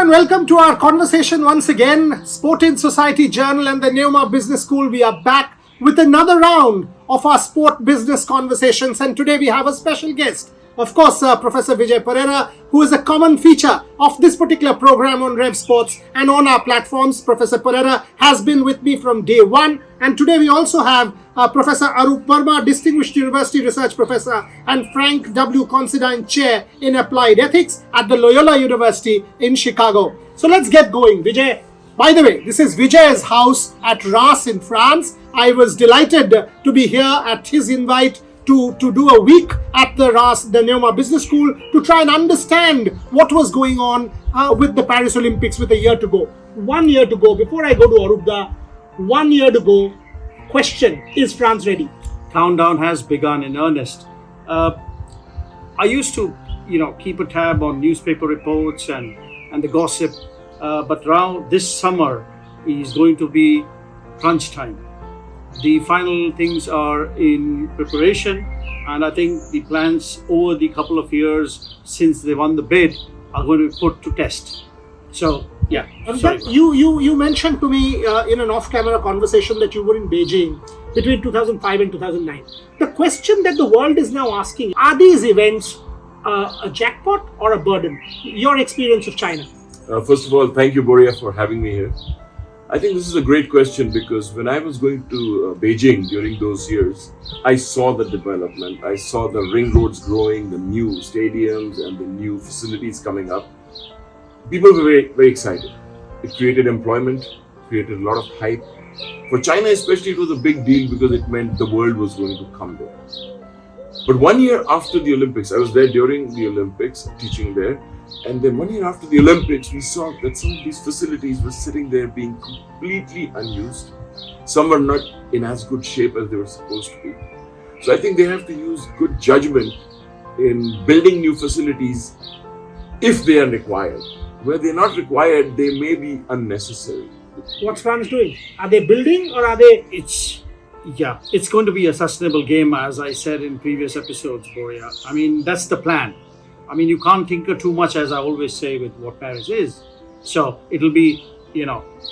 and welcome to our conversation once again. Sport in Society Journal and the Neoma Business School. We are back with another round of our sport business conversations, and today we have a special guest. Of course, Professor Vijay Pereira, who is a common feature of this particular program on RevSportz and on our platforms. Professor Pereira has been with me from day one, and today we also have Professor Arup Varma, Distinguished University Research Professor, and Frank W. Considine Chair in Applied Ethics at the Loyola University in Chicago. So let's get going. Vijay, by the way, this is Vijay's house at Reims in France. I was delighted to be here at his invite to do a week at the Neoma Business School to try and understand what was going on with the Paris Olympics with a year to go. 1 year to go. Before I go to Arupda, 1 year to go. Question, is France ready? Countdown has begun in earnest. I used to, keep a tab on newspaper reports and the gossip, but now this summer is going to be crunch time. The final things are in preparation, and I think the plans over the couple of years since they won the bid are going to be put to test. So, yeah. You mentioned to me in an off-camera conversation that you were in Beijing between 2005 and 2009. The question that the world is now asking, are these events a jackpot or a burden? Your experience of China. First of all, thank you, Boria, for having me here. I think this is a great question because when I was going to Beijing during those years, I saw the development. I saw the ring roads growing, the new stadiums and the new facilities coming up. People were very, very excited. It created employment, created a lot of hype. For China especially, it was a big deal because it meant the world was going to come there. But 1 year after the Olympics, I was there during the Olympics, teaching there. And then 1 year after the Olympics, we saw that some of these facilities were sitting there being completely unused. Some were not in as good shape as they were supposed to be. So I think they have to use good judgment in building new facilities if they are required. Where they're not required, they may be unnecessary. What's France doing? Are they building or are they... It's going to be a sustainable game, as I said in previous episodes, Boria. I mean, that's the plan. I mean, you can't tinker too much, as I always say, with what Paris is. So it'll be,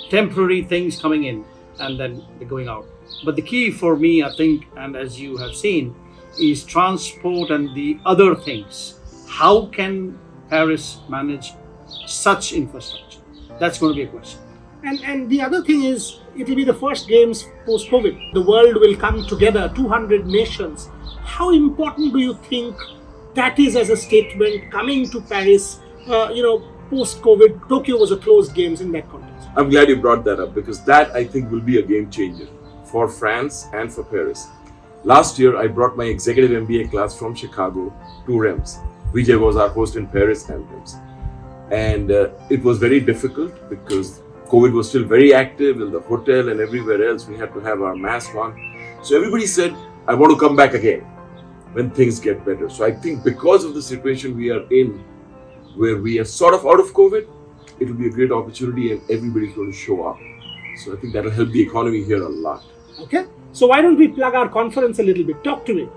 temporary things coming in and then they're going out. But the key for me, I think, and as you have seen, is transport and the other things. How can Paris manage such infrastructure? That's going to be a question. And the other thing is, it will be the first games post-COVID. The world will come together, 200 nations. How important do you think that is as a statement coming to Paris, post-COVID? Tokyo was a closed games in that context. I'm glad you brought that up because that I think will be a game changer for France and for Paris. Last year, I brought my executive MBA class from Chicago to REMS. Vijay was our host in Paris and REMS. And it was very difficult because COVID was still very active in the hotel and everywhere else. We had to have our mask on. So everybody said, I want to come back again when things get better. So I think because of the situation we are in, where we are sort of out of COVID, it will be a great opportunity and everybody's going to show up. So I think that will help the economy here a lot. Okay. So why don't we plug our conference a little bit? Talk to me.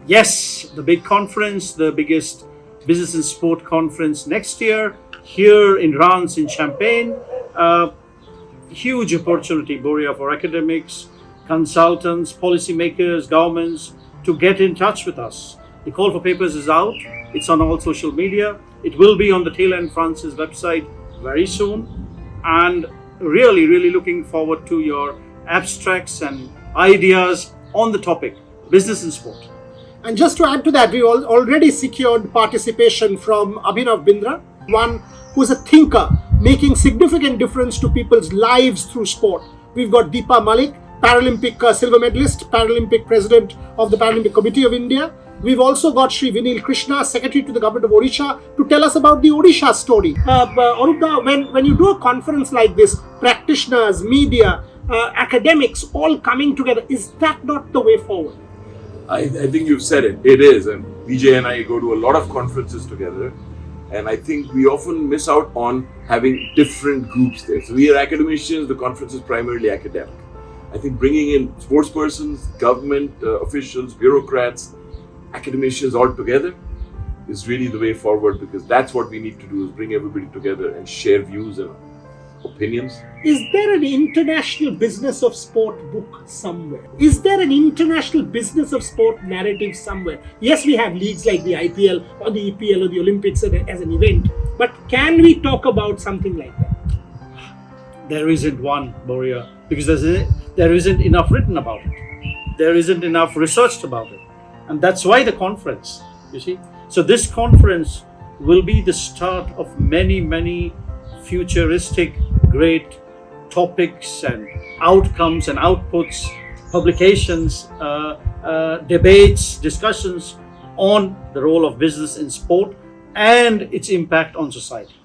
Yes, the big conference, the biggest business and sport conference next year, here in Reims in Champagne. Huge opportunity, Boria, for academics, consultants, policymakers, governments to get in touch with us. The call for papers is out. It's on all social media. It will be on the Tail End France's website very soon. And really, really looking forward to your abstracts and ideas on the topic, business and sport. And just to add to that, we already secured participation from Abhinav Bindra, one who's a thinker, making significant difference to people's lives through sport. We've got Deepa Malik, Paralympic silver medalist, Paralympic president of the Paralympic Committee of India. We've also got Sri Vinil Krishna, secretary to the government of Odisha, to tell us about the Odisha story. Arupda, when you do a conference like this, practitioners, media, academics all coming together, is that not the way forward? I think you've said it. It is. And Vijay and I go to a lot of conferences together. And I think we often miss out on having different groups there. So we are academicians, the conference is primarily academic. I think bringing in sports persons, government officials, bureaucrats, academicians all together is really the way forward, because that's what we need to do, is bring everybody together and share views and opinions. Is there an international business of sport book somewhere? Is there an international business of sport narrative somewhere? Yes, we have leagues like the IPL or the EPL or the Olympics as an event, but can we talk about something like that? There isn't one, Boria, because there isn't enough written about it. There isn't enough researched about it. And that's why the conference, you see. So this conference will be the start of many, many futuristic, great topics and outcomes and outputs, publications, debates, discussions on the role of business in sport and its impact on society.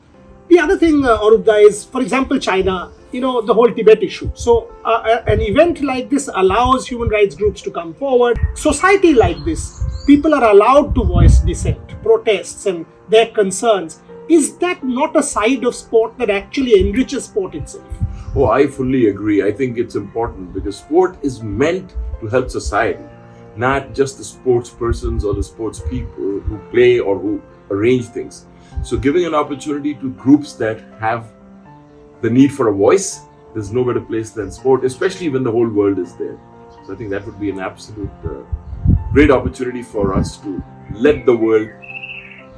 The other thing, Arupda, is, for example, China, the whole Tibet issue. So an event like this allows human rights groups to come forward. Society like this, people are allowed to voice dissent, protests and their concerns. Is that not a side of sport that actually enriches sport itself? Oh, I fully agree. I think it's important because sport is meant to help society, not just the sports persons or the sports people who play or who arrange things. So giving an opportunity to groups that have the need for a voice, there's no better place than sport, especially when the whole world is there. So I think that would be an absolute great opportunity for us to let the world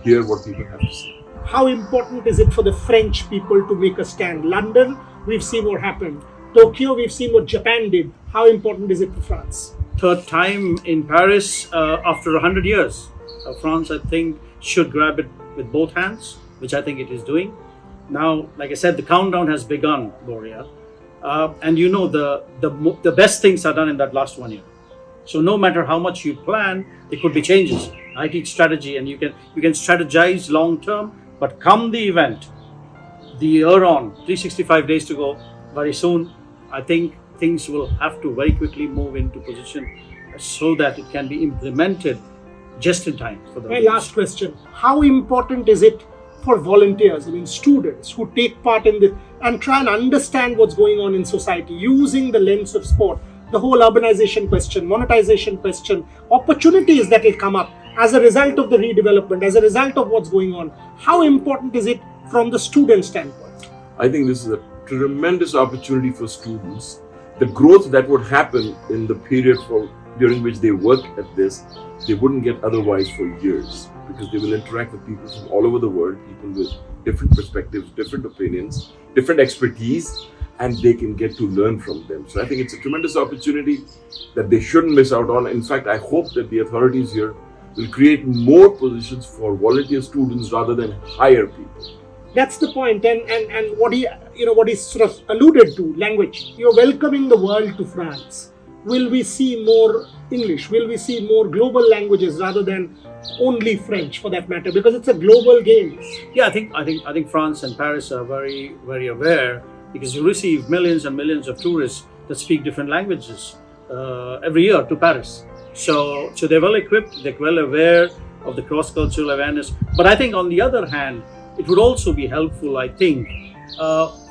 hear what people have to say. How important is it for the French people to make a stand? London, we've seen what happened. Tokyo, we've seen what Japan did. How important is it for France? Third time in Paris after 100 years. France, I think, should grab it with both hands, which I think it is doing. Now, like I said, the countdown has begun, Boria. And the best things are done in that last 1 year. So no matter how much you plan, there could be changes. I teach strategy and you can strategize long term, but come the event, the year on, 365 days to go, very soon, I think things will have to very quickly move into position so that it can be implemented just in time for the My last question, how important is it for volunteers, students who take part in this and try and understand what's going on in society using the lens of sport? The whole urbanization question, monetization question, opportunities that will come up as a result of the redevelopment, as a result of what's going on. How important is it from the student standpoint? I think this is a tremendous opportunity for students. The growth that would happen in the period during which they work at this, they wouldn't get otherwise for years, because they will interact with people from all over the world, people with different perspectives, different opinions, different expertise, and they can get to learn from them. So I think it's a tremendous opportunity that they shouldn't miss out on. In fact, I hope that the authorities here will create more positions for volunteer students rather than hire people. That's the point, and what he sort of alluded to, language. You're welcoming the world to France. Will we see more English? Will we see more global languages rather than only French, for that matter? Because it's a global game. Yeah, I think France and Paris are very, very aware, because you receive millions and millions of tourists that speak different languages every year to Paris. So they're well equipped, they're well aware of the cross-cultural awareness. But I think on the other hand, it would also be helpful, I think,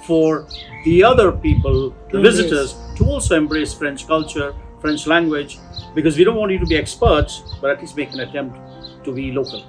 for the other people, the visitors, to also embrace French culture, French language, because we don't want you to be experts, but at least make an attempt to be local.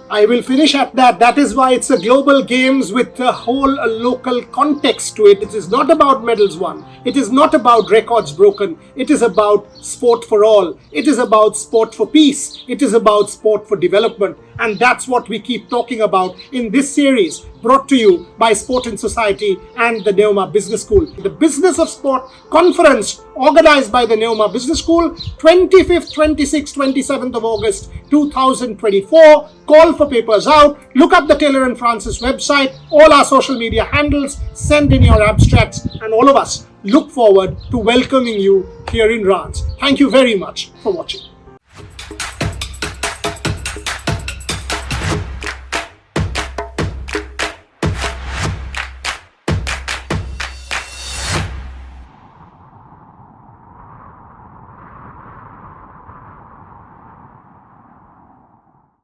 I will finish at that. That is why it's a global games with a whole local context to it. It is not about medals won. It is not about records broken. It is about sport for all. It is about sport for peace. It is about sport for development. And that's what we keep talking about in this series, brought to you by Sport in Society and the Neoma Business School. The Business of Sport Conference, organized by the Neoma Business School, 25th, 26th, 27th of August 2024. Call for papers out. Look up the Taylor and Francis website, all our social media handles, send in your abstracts, and all of us look forward to welcoming you here in Rance. Thank you very much for watching.